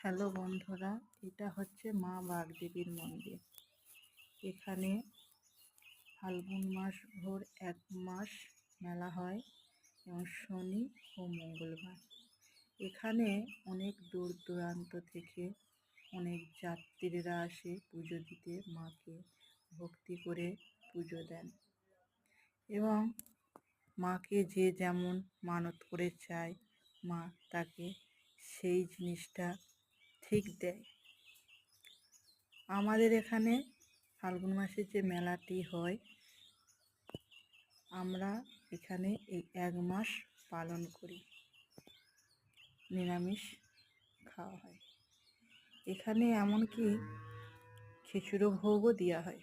Hello বন্ধুরা, এটা হচ্ছে মা বাগদেবীর মন্দির। এখানে ফাল্গুন মাস ভোর 1 মাস মেলা হয় এবং শনি ও মঙ্গলবার। এখানে অনেক দূর দূরান্ত থেকে অনেক যাত্রীরা আসে পুজো দিতে, মাকে ভক্তি করে পুজো দেন এবং মাকে যে যেমন মানত করে চায় মা তাকে সেই জিনিসটা ঠিক দেয়। আমাদের এখানে ফাল্গুন মাসে যে মেলাটি হয়, আমরা এখানে এই 1 মাস পালন করি, নিরামিষ খাওয়া হয়। এখানে এমনকি খিচুড়ো ভোগও দেওয়া হয়।